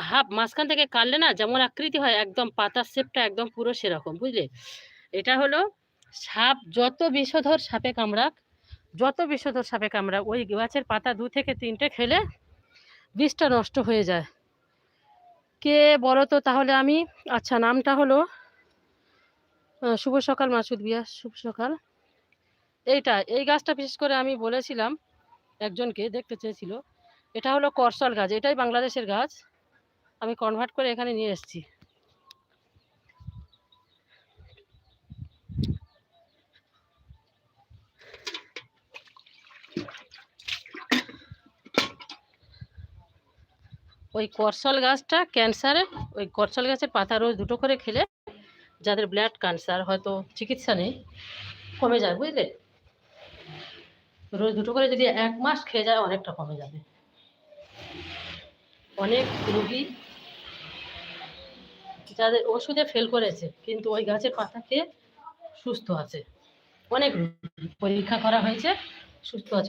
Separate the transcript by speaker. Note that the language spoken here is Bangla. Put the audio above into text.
Speaker 1: হাফ মাঝখান থেকে কাটলে না যেমন আকৃতি হয়, একদম পাতার শেপটা একদম পুরো সেরকম, বুঝলে? এটা হলো সাপ যত বিষধর সাপে কামড়াক ওই গাছের পাতা 2 থেকে 3টে খেলে বিষটা নষ্ট হয়ে যায়। কে বলো তো তাহলে আমি? আচ্ছা, নামটা হলো শুভ সকাল মাসুদ বিয়াস, শুভ সকাল। এই গাছটা বিশেষ করে আমি বলেছিলাম একজনকে, দেখতে চেয়েছিল। এটা হলো করসল গাছ, এটাই বাংলাদেশের গাছ। আমি কনভার্ট করে এখানে নিয়ে এসেছি। ওই করসল গাছটা ক্যান্সারের, ওই করসল গাছের পাতা রোজ 2টো করে খেলে যাদের ব্লাড ক্যান্সার হয়তো চিকিৎসা নেই, কমে যায়, বুঝলে? রোজ 2টো করে যদি 1 মাস খেয়ে যায় অনেকটা কমে যাবে। অনেক রোগী যাদের ওষুধে ফেল করেছে কিন্তু ওই গাছের পাতা খেয়ে সুস্থ আছে, অনেক পরীক্ষা করা হয়েছে, সুস্থ আছে।